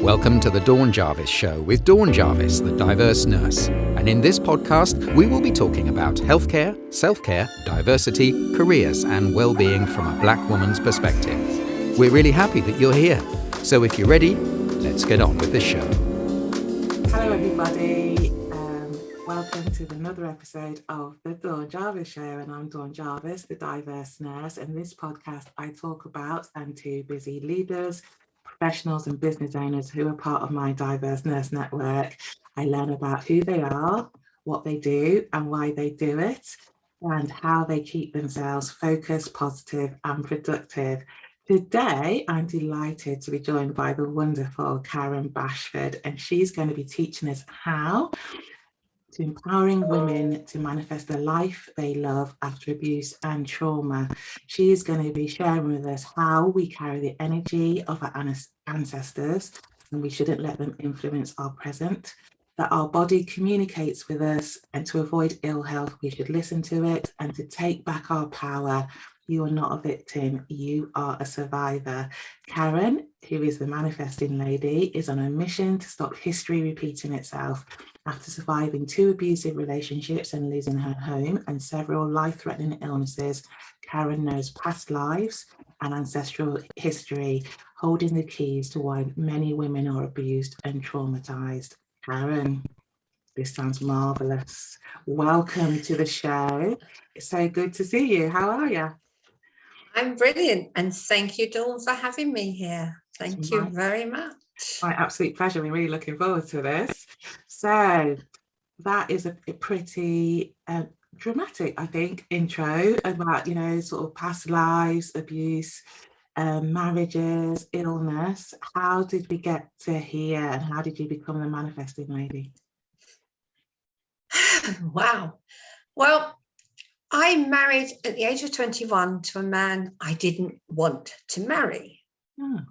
Welcome to the Dawn Jarvis Show with Dawn Jarvis, the diverse nurse. And in this podcast, we will be talking about healthcare, self-care, diversity, careers, and well-being from a black woman's perspective. We're really happy that you're here. So if you're ready, let's get on with the show. Hello, everybody. Welcome to another episode of the Dawn Jarvis Show. And I'm Dawn Jarvis, the diverse nurse. And this podcast, I talk about and to busy leaders, professionals and business owners who are part of my diverse nurse network. I learn about who they are, what they do and why they do it, and how they keep themselves focused, positive and productive. Today, I'm delighted to be joined by the wonderful Karen Bashford, and she's going to be teaching us how to empowering women to manifest the life they love after abuse and trauma. She is going to be sharing with us how we carry the energy of our ancestors, and we shouldn't let them influence our present, that our body communicates with us, and to avoid ill health, we should listen to it, and to take back our power. You are not a victim, you are a survivor. Karen, who is the manifesting lady, is on a mission to stop history repeating itself. After surviving 2 abusive relationships and losing her home and several life-threatening illnesses, Karen knows past lives and ancestral history, holding the keys to why many women are abused and traumatised. Karen, this sounds marvellous. Welcome to the show. It's so good to see you. How are you? I'm brilliant, and thank you, Dawn, for having me here. Thank you very much. My absolute pleasure. I'm really looking forward to this. So that is a pretty dramatic, I think, intro about, sort of past lives, abuse, marriages, illness. How did we get to here, and how did you become the manifesting lady? Wow. Well, I married at the age of 21 to a man I didn't want to marry.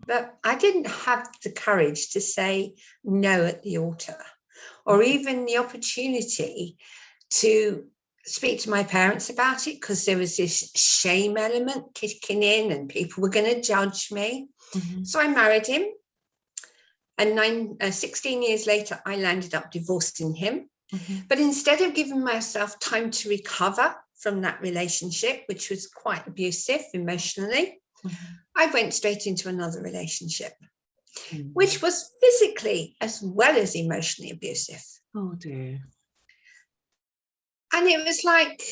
But I didn't have the courage to say no at the altar, or even the opportunity to speak to my parents about it, because there was this shame element kicking in and people were going to judge me. Mm-hmm. So I married him. And 16 years later, I landed up divorcing him. Mm-hmm. But instead of giving myself time to recover from that relationship, which was quite abusive emotionally, mm-hmm. I went straight into another relationship, mm-hmm. which was physically as well as emotionally abusive. Oh dear. And it was like,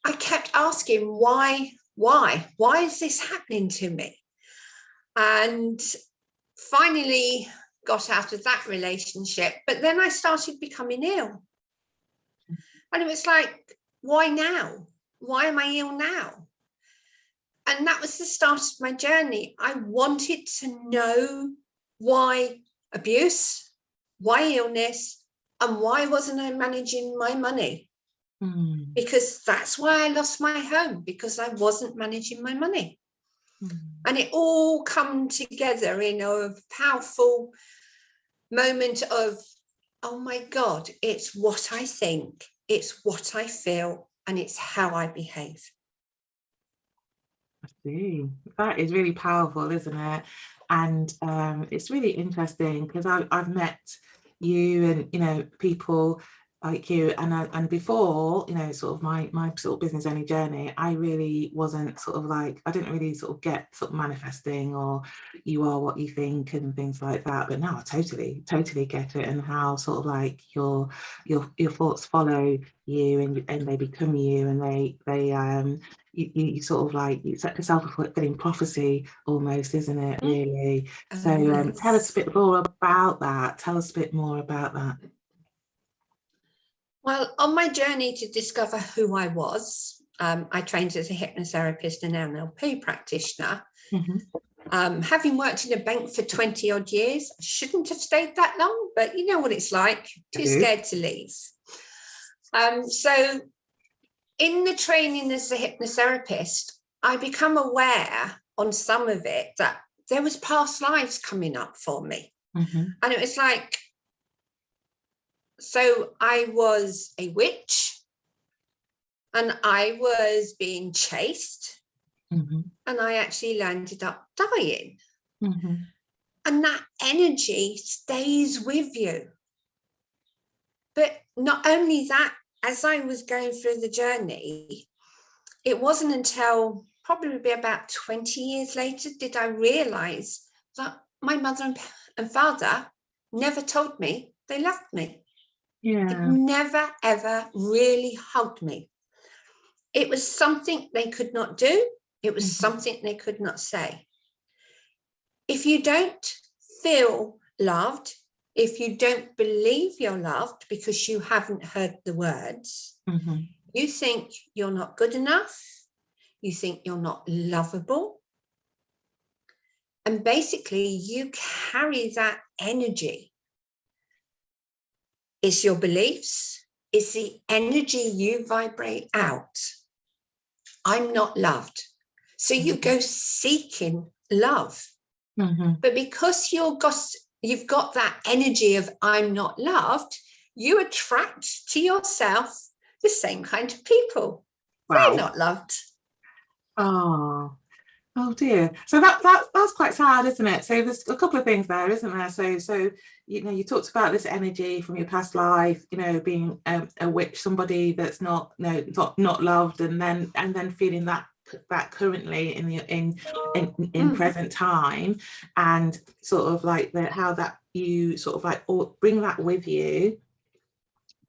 I kept asking, why is this happening to me? And finally got out of that relationship, but then I started becoming ill. And it was like, why now? Why am I ill now? And that was the start of my journey. I wanted to know why abuse, why illness, and why wasn't I managing my money? Mm. Because that's why I lost my home, because I wasn't managing my money. Mm. And it all come together in a powerful moment of, oh my God, it's what I think, it's what I feel, and it's how I behave. I see. That is really powerful, isn't it? And it's really interesting because I've met you and people like you, and before sort of my sort of business only journey, I really wasn't sort of like, I didn't really sort of get sort of manifesting or you are what you think and things like that. But now I totally get it, and how sort of like your thoughts follow you and they become you, and they you sort of like, it's like a self-fulfilling prophecy almost, isn't it, really? So Yes. Tell us a bit more about that. Well, on my journey to discover who I was, I trained as a hypnotherapist and NLP practitioner. Mm-hmm. Having worked in a bank for 20 odd years, I shouldn't have stayed that long, but you know what it's like, too scared to leave. So in the training as a hypnotherapist, I become aware on some of it that there was past lives coming up for me. Mm-hmm. And it was like, so I was a witch and I was being chased, mm-hmm. and I actually landed up dying. Mm-hmm. And that energy stays with you. But not only that, as I was going through the journey, it wasn't until probably about 20 years later did I realize that my mother and father never told me they loved me. Yeah. It never, ever really hugged me. It was something they could not do. It was something they could not say. If you don't feel loved, if you don't believe you're loved because you haven't heard the words, you think you're not good enough, you think you're not lovable, and basically you carry that energy. It's your beliefs, it's the energy you vibrate out. I'm not loved. So you go seeking love. But because you've got that energy of I'm not loved, you attract to yourself the same kind of people. Wow. They're not loved. Oh dear. So that's quite sad, isn't it? So there's a couple of things there, isn't there? So you talked about this energy from your past life, being a witch, somebody that's not loved, and then feeling that currently in present time, and sort of like how that you sort of like bring that with you,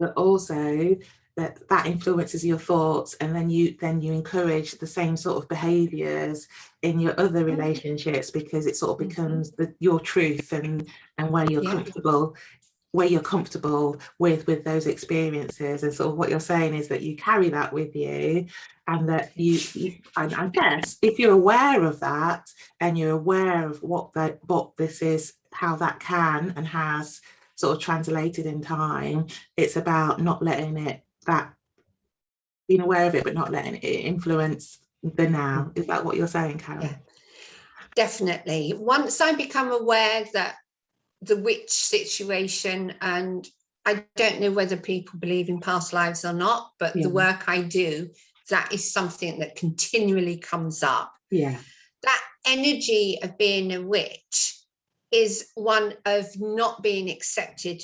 but also that influences your thoughts, and then you encourage the same sort of behaviors in your other relationships, because it sort of becomes your truth and where you're comfortable with those experiences. And sort of what you're saying is that you carry that with you, and that you I guess if you're aware of that, and you're aware of what this is, how that can and has sort of translated in time, it's about not letting it, that being aware of it but not letting it influence the now. Is that what you're saying, Karen? Yeah, definitely. Once I become aware that the witch situation, and I don't know whether people believe in past lives or not, but the work I do, that is something that continually comes up. Yeah. That energy of being a witch is one of not being accepted.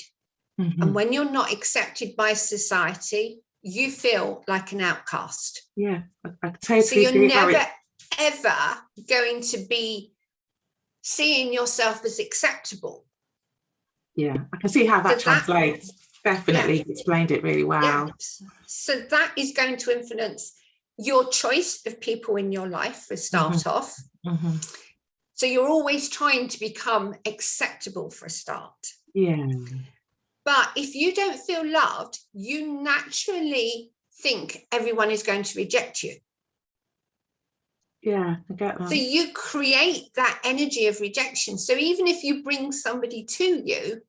And when you're not accepted by society, you feel like an outcast. Yeah, I totally. So you're never ever going to be seeing yourself as acceptable. Yeah, I can see how that translates. Definitely explained it really well. Yeah. So that is going to influence your choice of people in your life for start off. So you're always trying to become acceptable for a start. Yeah. But if you don't feel loved, you naturally think everyone is going to reject you. Yeah, I get that. So you create that energy of rejection. So even if you bring somebody to you,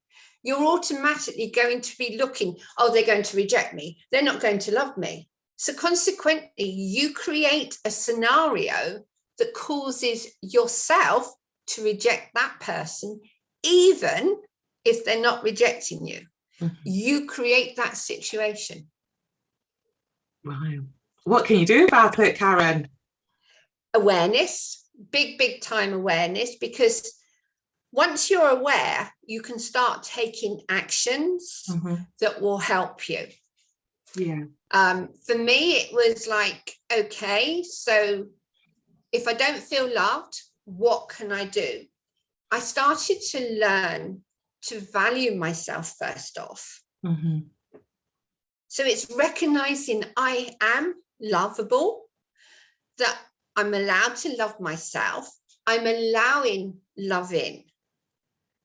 you're automatically going to be looking, oh, they're going to reject me. They're not going to love me. So consequently, you create a scenario that causes yourself to reject that person, even if they're not rejecting you. You create that situation. Wow. What can you do about it, Karen? Awareness, big time awareness, because once you're aware, you can start taking actions that will help you. Yeah. For me, it was like, okay, so if I don't feel loved, what can I do? I started to learn to value myself first off. So it's recognizing I am lovable, that I'm allowed to love myself. I'm allowing love in.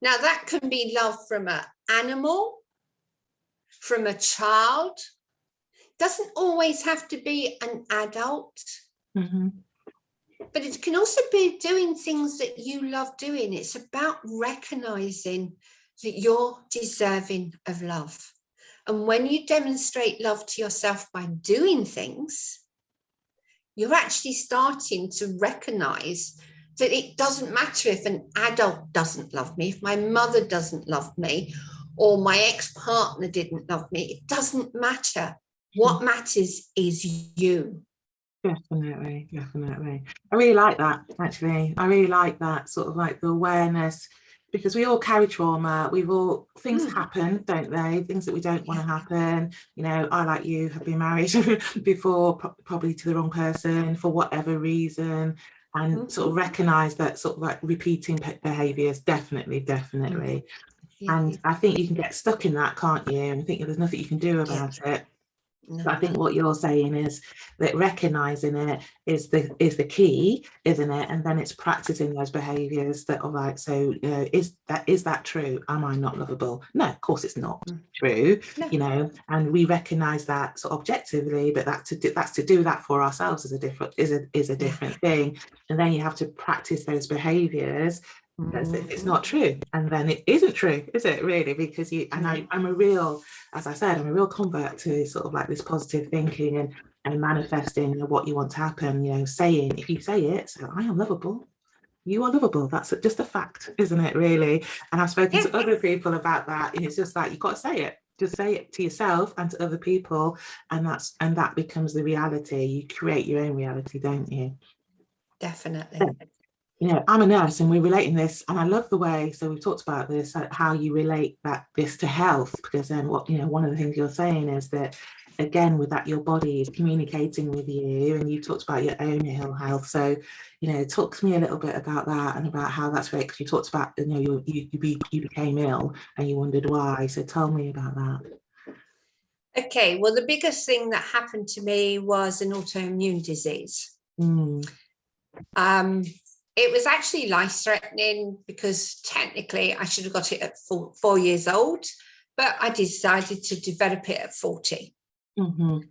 Now that can be love from an animal, from a child. Doesn't always have to be an adult. But it can also be doing things that you love doing. It's about recognizing that you're deserving of love. And when you demonstrate love to yourself by doing things, you're actually starting to recognize that it doesn't matter if an adult doesn't love me, if my mother doesn't love me, or my ex-partner didn't love me. It doesn't matter. What matters is you. Definitely. I really like that, actually. I really like that sort of like the awareness because we all carry trauma. Things Mm. happen, don't they? Things that we don't want to happen. You know, I, like you, have been married before, probably to the wrong person for whatever reason, and sort of recognize that sort of like repeating behaviors, definitely. And I think you can get stuck in that, can't you? And I think there's nothing you can do about it. No. But I think what you're saying is that recognizing it is the key, isn't it? And then it's practicing those behaviors that are like, so, you know, is that true? Am I not lovable? No, of course it's not true. No. You know, and we recognize that sort of objectively, but that's to do that for ourselves is a different thing. And then you have to practice those behaviors as if it's not true, and then it isn't true, is it really? Because I'm a real, as I said, I'm a real convert to sort of like this positive thinking and manifesting what you want to happen. You know, saying, if you say it, so I am lovable, you are lovable. That's just a fact, isn't it, really? And I've spoken to other people about that, and it's just like, you've got to say it. Just say it to yourself and to other people, and that becomes the reality. You create your own reality, don't you? Definitely. You know, I'm a nurse and we're relating this, and I love the way, so we've talked about this, how you relate this to health, because then one of the things you're saying is that, again, with that, your body is communicating with you, and you talked about your own ill health. So, you know, talk to me a little bit about that and about how that's great, because you talked about, you know, you became ill and you wondered why. So tell me about that. Okay, well, the biggest thing that happened to me was an autoimmune disease. It was actually life-threatening, because technically I should have got it at 4 years old, but I decided to develop it at 40. And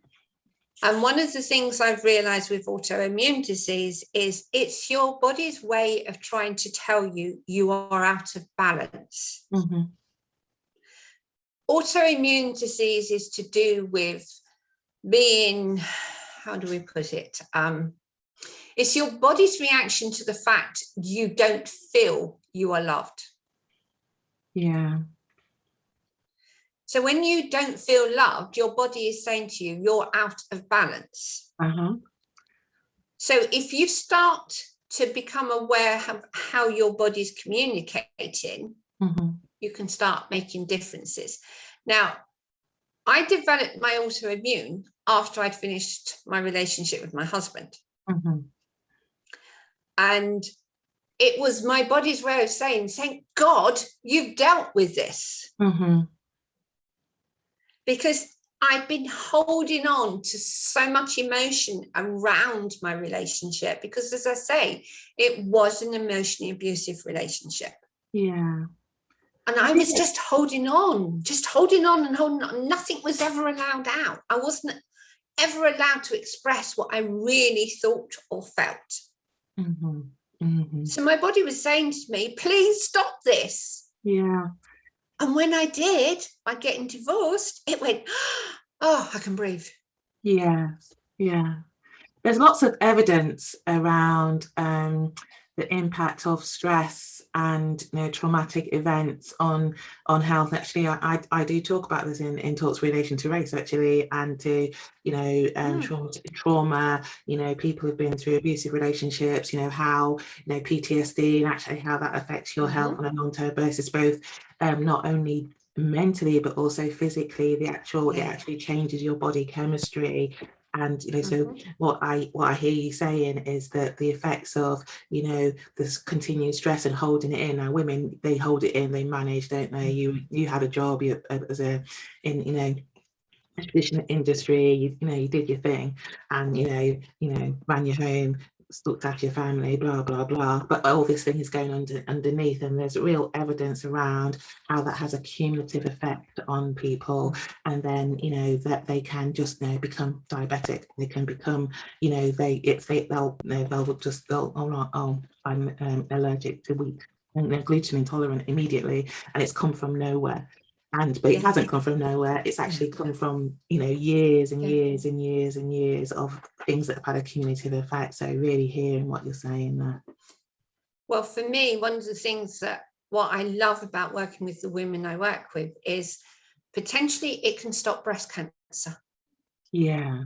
one of the things I've realized with autoimmune disease is it's your body's way of trying to tell you you are out of balance. Autoimmune disease is to do with being, how do we put it? It's your body's reaction to the fact you don't feel you are loved. Yeah. So when you don't feel loved, your body is saying to you, you're out of balance. So if you start to become aware of how your body's communicating, you can start making differences. Now, I developed my autoimmune after I'd finished my relationship with my husband. And it was my body's way of saying, thank God you've dealt with this. Because I'd been holding on to so much emotion around my relationship, because, as I say, it was an emotionally abusive relationship. Yeah. And I was just holding on and holding on. Nothing was ever allowed out. I wasn't ever allowed to express what I really thought or felt. So my body was saying to me, please stop this. Yeah. And when I did, by getting divorced, it went, oh, I can breathe. Yeah. There's lots of evidence around the impact of stress and, you know, traumatic events on health. Actually, I do talk about this in talks relation to race, actually, and to, you know, trauma, you know, people who've been through abusive relationships, you know, how, you know, PTSD and actually how that affects your health on a long-term basis, both not only mentally but also physically. It actually changes your body chemistry. And, you know, so what I hear you saying is that the effects of, you know, this continued stress and holding it in. Now, women, they hold it in, they manage, don't they? You had a job, you traditional industry, you did your thing, and you know ran your home, looked after your family, blah blah blah, but all this thing is going underneath, and there's real evidence around how that has a cumulative effect on people. And then, you know, that they can just, you know, become diabetic, they can become, you know, I'm allergic to wheat, and they're gluten intolerant immediately, and it's come from nowhere. But it hasn't come from nowhere. It's actually come from, you know, years and years and years and years of things that have had a cumulative effect. So really hearing what you're saying there. Well, for me, one of the things that what I love about working with the women I work with is potentially it can stop breast cancer. Yeah.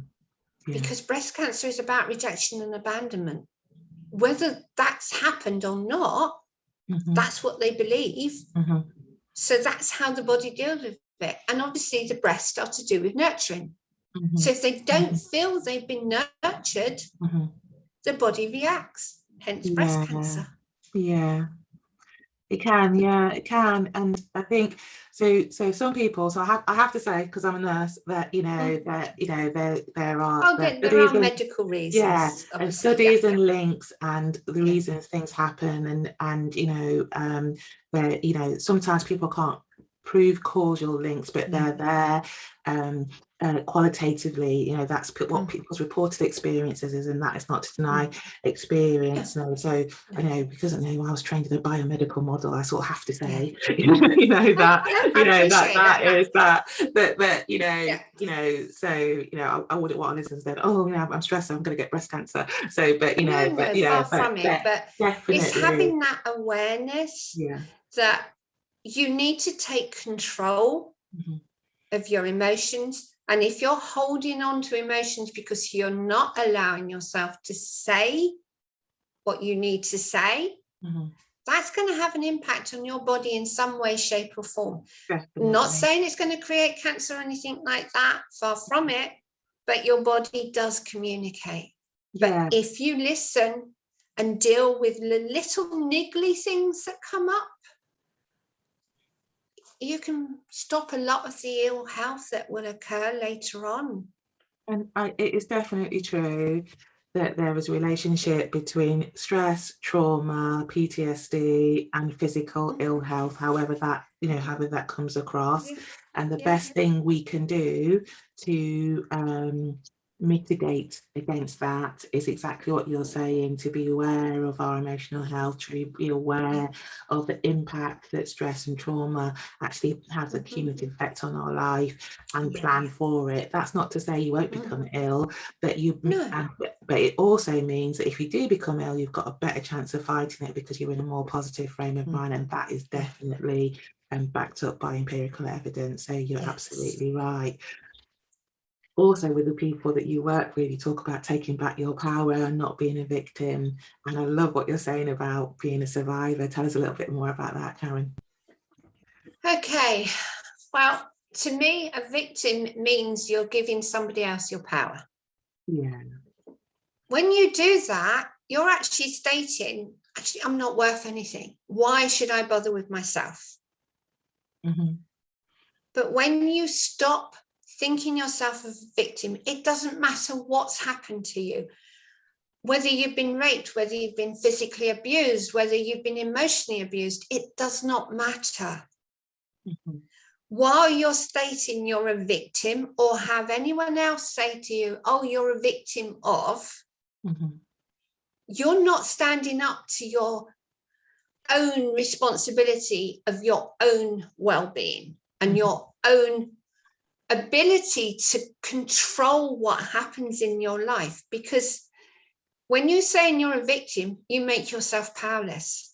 Because breast cancer is about rejection and abandonment. Whether that's happened or not, That's what they believe. So that's how the body deals with it. And obviously the breasts are to do with nurturing. So if they don't feel they've been nurtured, the body reacts, hence breast cancer. Yeah. It can, it can. And I think so some people, so I have to say, because I'm a nurse, that there are there are medical reasons, and studies and links and the reasons things happen, and sometimes people can't prove causal links, but they're there qualitatively. That's what people's reported experiences is, and that is not to deny experience. No, so I know, because I know I was trained in a biomedical model, I sort of have to say that I wouldn't want to listen to that, I'm stressed, I'm going to get breast cancer. So but definitely it's having that awareness that you need to take control of your emotions. And if you're holding on to emotions because you're not allowing yourself to say what you need to say, that's going to have an impact on your body in some way, shape or form. Definitely. Not saying it's going to create cancer or anything like that, far from it, but your body does communicate. But if you listen and deal with the little niggly things that come up, you can stop a lot of the ill health that will occur later on. And it is definitely true that there is a relationship between stress, trauma, PTSD, and physical ill health, however that comes across. And the best thing we can do to mitigate against that is exactly what you're saying: to be aware of our emotional health, to be aware of the impact that stress and trauma actually has a cumulative effect on our life, and plan for it. That's not to say you won't become ill, but but it also means that if you do become ill, you've got a better chance of fighting it because you're in a more positive frame of mind, and that is definitely backed up by empirical evidence. So you're absolutely right. Also, with the people that you work with, you talk about taking back your power and not being a victim. And I love what you're saying about being a survivor. Tell us a little bit more about that, Karen. Okay. Well, to me, a victim means you're giving somebody else your power. Yeah. When you do that, you're actually stating, I'm not worth anything. Why should I bother with myself? But when you stop thinking yourself as a victim, it doesn't matter what's happened to you, whether you've been raped, whether you've been physically abused, whether you've been emotionally abused, it does not matter. While you're stating you're a victim, or have anyone else say to you, oh, you're a victim of, you're not standing up to your own responsibility of your own well-being and your own ability to control what happens in your life. Because when you're saying you're a victim, you make yourself powerless.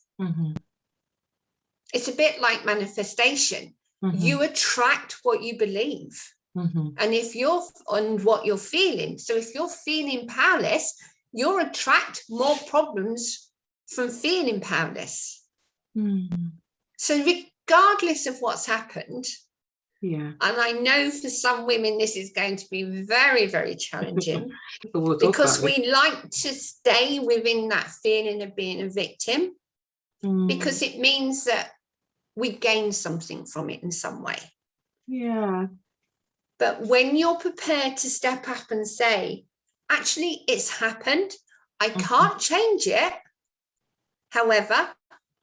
It's a bit like manifestation. You attract what you believe. And if you're on what you're feeling, so if you're feeling powerless, you'll attract more problems from feeling powerless. So regardless of what's happened, and I know for some women this is going to be very, very challenging because we like to stay within that feeling of being a victim because it means that we gain something from it in some way. But when you're prepared to step up and say, actually, it's happened, I can't change it. However,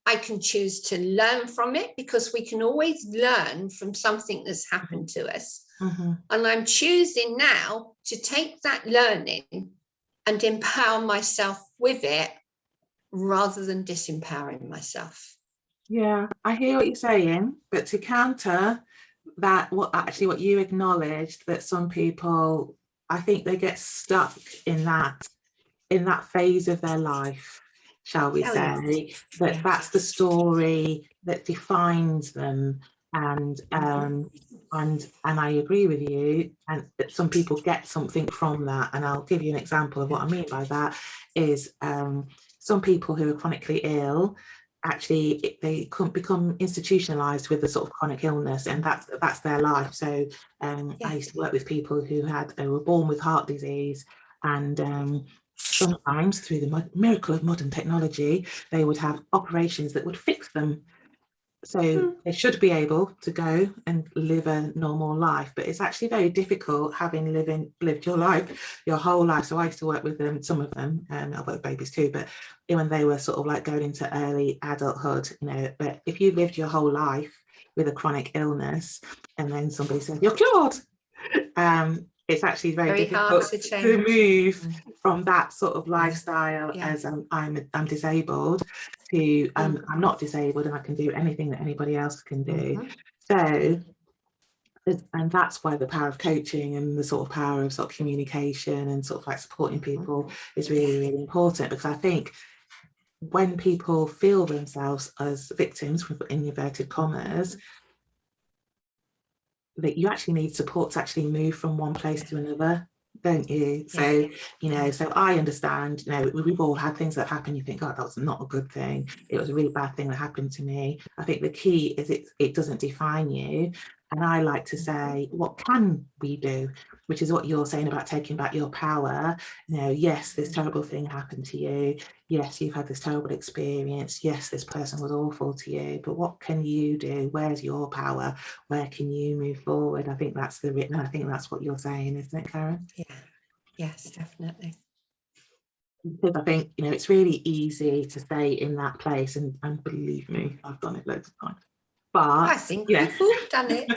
I can choose to learn from it, because we can always learn from something that's happened to us. And I'm choosing now to take that learning and empower myself with it rather than disempowering myself. Yeah, I hear what you're saying, but to counter that, what you acknowledged, that some people, I think they get stuck in that phase of their life, shall we say, that's the story that defines them. And I agree with you, and that some people get something from that. And I'll give you an example of what I mean by that is some people who are chronically ill they couldn't become institutionalized with a sort of chronic illness, and that's their life. So I used to work with people who were born with heart disease, and sometimes through the miracle of modern technology, they would have operations that would fix them. So they should be able to go and live a normal life, but it's actually very difficult having lived your whole life. So I used to work with them, some of them, and I work with babies too, but when they were sort of like going into early adulthood, but if you lived your whole life with a chronic illness and then somebody said you're cured, it's actually very difficult to move from that sort of lifestyle as I'm disabled to I'm not disabled and I can do anything that anybody else can do. So, and that's why the power of coaching and the sort of power of sort of communication and sort of like supporting people is really, really important, because I think when people feel themselves as victims, in inverted commas, that you actually need support to actually move from one place to another, don't you? So, so I understand, we've all had things that happen. You think, God, that was not a good thing. It was a really bad thing that happened to me. I think the key is it doesn't define you. And I like to say, what can we do? Which is what you're saying about taking back your power. Yes, this terrible thing happened to you. Yes, you've had this terrible experience. Yes, this person was awful to you. But what can you do? Where's your power? Where can you move forward? I think that's what you're saying, isn't it, Karen? Yeah. Yes, definitely. Because I think, it's really easy to stay in that place, and believe me, I've done it loads of times. But I think we've all done it.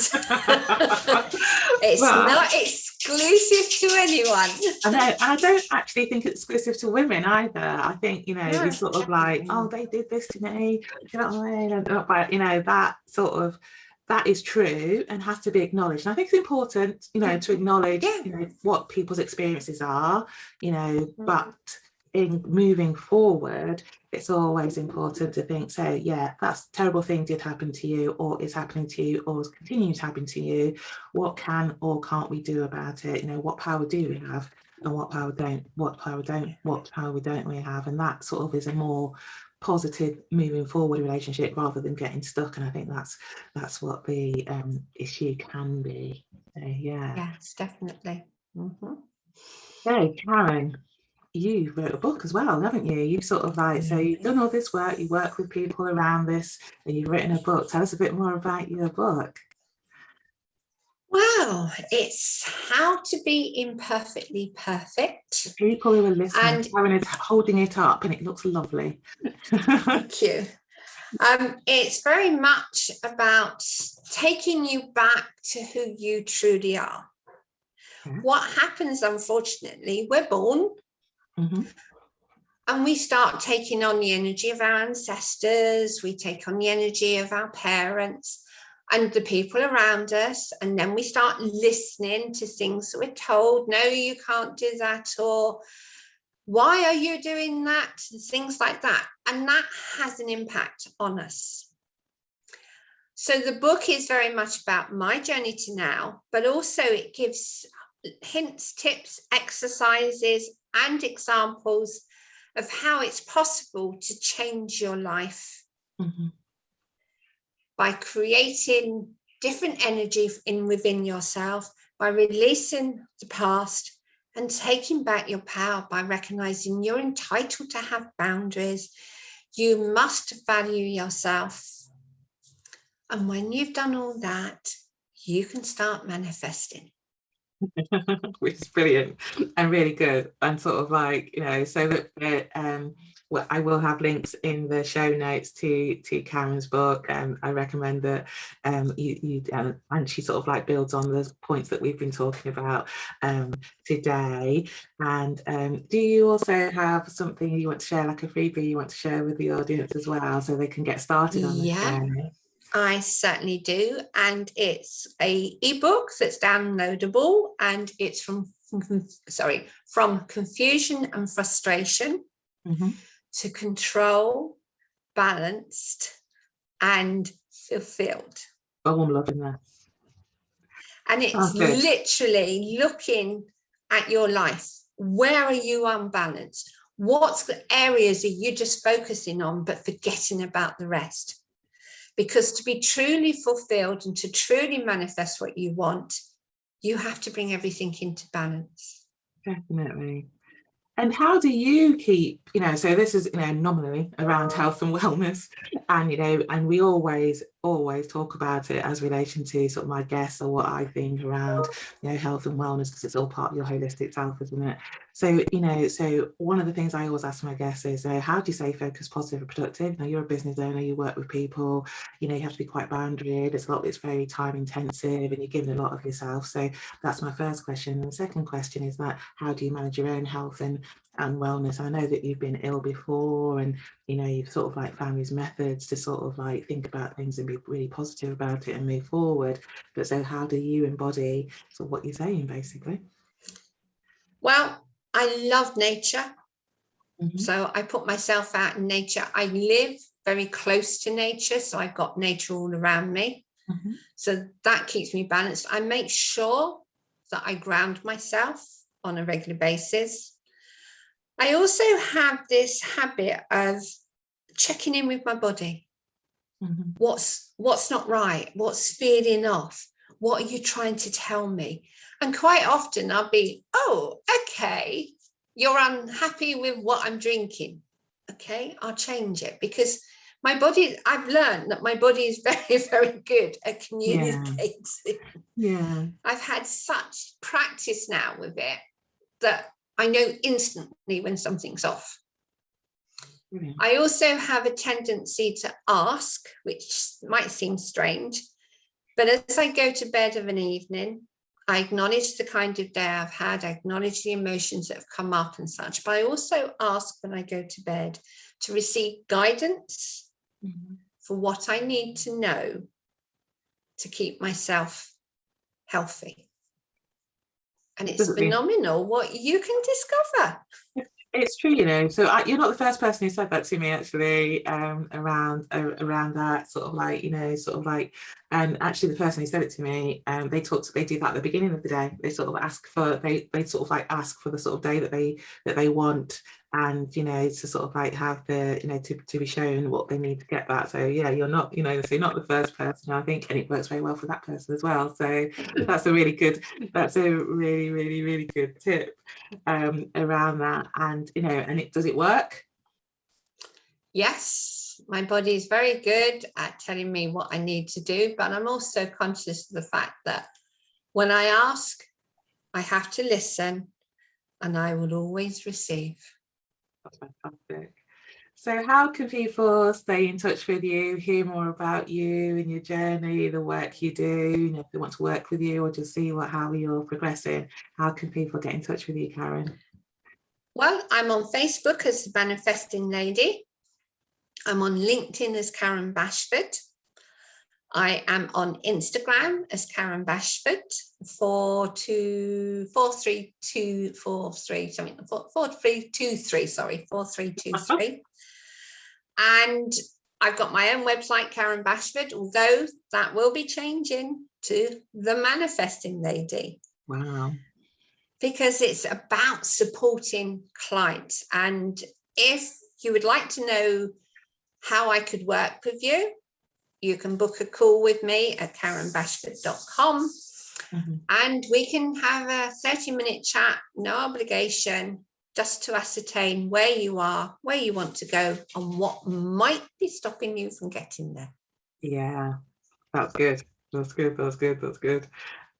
It's not exclusive to anyone. I don't actually think it's exclusive to women either. I think, we sort of like, oh, they did this to me. You know what I mean? But, that is true and has to be acknowledged. And I think it's important, to acknowledge, what people's experiences are, but in moving forward, it's always important to think, so that's a terrible thing did happen to you, or is happening to you, or is continuing to happen to you. What can or can't we do about it? What power do we have, and what power don't we have? And that sort of is a more positive moving forward relationship rather than getting stuck. And I think that's what the issue can be. So, yes, definitely. Okay, Karen, you wrote a book as well, haven't you? You've sort of like, so you've done all this work, you work with people around this, and you've written a book. Tell us a bit more about your book. Well, it's How to Be Imperfectly Perfect. The people who are listening, Karen is holding it up and it looks lovely. Thank you. It's very much about taking you back to who you truly are. What happens, unfortunately, we're born and we start taking on the energy of our ancestors, we take on the energy of our parents and the people around us, and then we start listening to things that we're told, no, you can't do that, or why are you doing that, and things like that. And that has an impact on us. So the book is very much about my journey to now, but also it gives hints, tips, exercises, and examples of how it's possible to change your life by creating different energy within yourself, by releasing the past and taking back your power, by recognizing you're entitled to have boundaries. You must value yourself. And when you've done all that, you can start manifesting. Which is brilliant and really good, and sort of like, so that well, I will have links in the show notes to Karen's book. I recommend that you and she sort of like builds on the points that we've been talking about today. And do you also have something you want to share, like a freebie you want to share with the audience as well, so they can get started on this journey? I certainly do, and it's a ebook that's downloadable, and it's from confusion and frustration to control, balanced, and fulfilled. Oh, I'm loving that. And it's literally looking at your life. Where are you unbalanced? What areas are you just focusing on but forgetting about the rest? Because to be truly fulfilled and to truly manifest what you want, you have to bring everything into balance. Definitely. And how do you keep, so this is, nominally around health and wellness, and, and we always talk about it as relation to sort of my guests or what I think around, health and wellness, because it's all part of your holistic self, isn't it? So, so one of the things I always ask my guests is, how do you stay focused, positive and productive? You're a business owner, you work with people, you have to be quite boundaried. It's very time intensive and you're giving a lot of yourself. So that's my first question. And the second question is that, how do you manage your own health and wellness? I know that you've been ill before, and you've sort of found these methods to sort of think about things and be really positive about it and move forward. But so how do you embody sort of what you're saying, basically? Well, I love nature. Mm-hmm. So I put myself out in nature. I live very close to nature, so I've got nature all around me. Mm-hmm. So that keeps me balanced. I make sure that I ground myself on a regular basis. I also have this habit of checking in with my body. Mm-hmm. What's not right? What's feeling off? What are you trying to tell me? And quite often I'll be, oh, okay, you're unhappy with what I'm drinking. Okay, I'll change it, because my body, I've learned that my body is very, very good at communicating. Yeah. I've had such practice now with it that I know instantly when something's off. Brilliant. I also have a tendency to ask, which might seem strange, but as I go to bed of an evening, I acknowledge the kind of day I've had, I acknowledge the emotions that have come up and such, but I also ask when I go to bed to receive guidance for what I need to know to keep myself healthy. And it's phenomenal what you can discover. It's true, so you're not the first person who said that to me, actually, around that sort of and actually the person who said it to me, they do that at the beginning of the day. They sort of ask for ask for the sort of day that they want, and to sort of have the to be shown what they need to get that. So yeah, you're not so you're not the first person, I think, and it works very well for that person as well. So that's a really really good tip around that. And and does it work? Yes, my body is very good at telling me what I need to do, but I'm also conscious of the fact that when I ask, I have to listen, and I will always receive. That's fantastic. So how can people stay in touch with you, hear more about you and your journey, the work you do, if they want to work with you or just see how you're progressing? How can people get in touch with you, Karen? Well, I'm on Facebook as the Manifesting Lady. I'm on LinkedIn as Karen Bashford. I am on Instagram as Karen Bashford, 4323. And I've got my own website, Karen Bashford, although that will be changing to the Manifesting Lady. Wow. Because it's about supporting clients. And if you would like to know how I could work with you, you can book a call with me at karenbashford.com, and we can have a 30-minute chat, no obligation, just to ascertain where you are, where you want to go, and what might be stopping you from getting there. Yeah, that's good. That's good.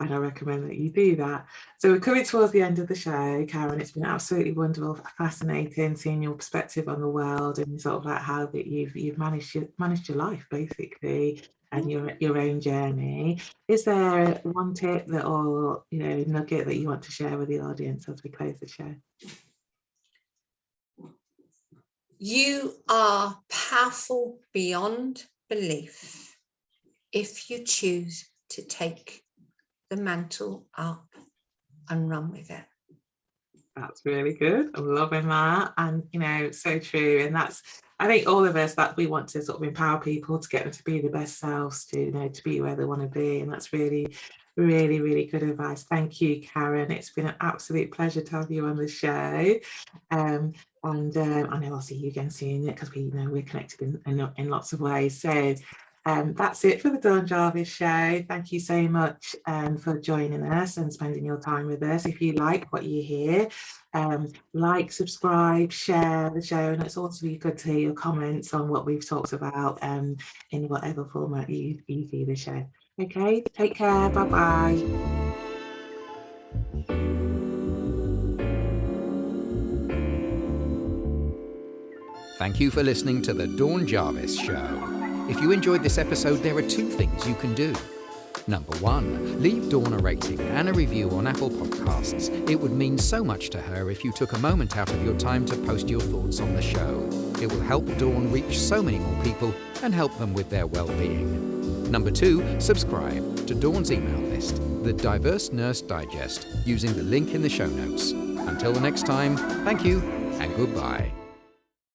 And I recommend that you do that. So we're coming towards the end of the show, Karen. It's been absolutely wonderful, fascinating, seeing your perspective on the world and sort of how that you've managed your life, basically, and your own journey. Is there one tip that, or nugget that you want to share with the audience as we close the show? You are powerful beyond belief if you choose to take the mantle up and run with it. That's really good. I'm loving that. And so true. And that's I think all of us, that we want to sort of empower people to get them to be the best selves, to be where they want to be. And that's really, really, really good advice. Thank you, Karen. It's been an absolute pleasure to have you on the show. And I know I'll see you again soon, because we're connected in lots of ways. So that's it for the Dawn Jarvis show. Thank you so much for joining us and spending your time with us. If you like what you hear, like, subscribe, share the show, and it's also really good to hear your comments on what we've talked about in whatever format you see the show. Okay, take care. Bye-bye. Thank you for listening to the Dawn Jarvis Show. If you enjoyed this episode, there are 2 things you can do. Number 1, leave Dawn a rating and a review on Apple Podcasts. It would mean so much to her if you took a moment out of your time to post your thoughts on the show. It will help Dawn reach so many more people and help them with their well-being. Number 2, subscribe to Dawn's email list, the Diverse Nurse Digest, using the link in the show notes. Until the next time, thank you and goodbye.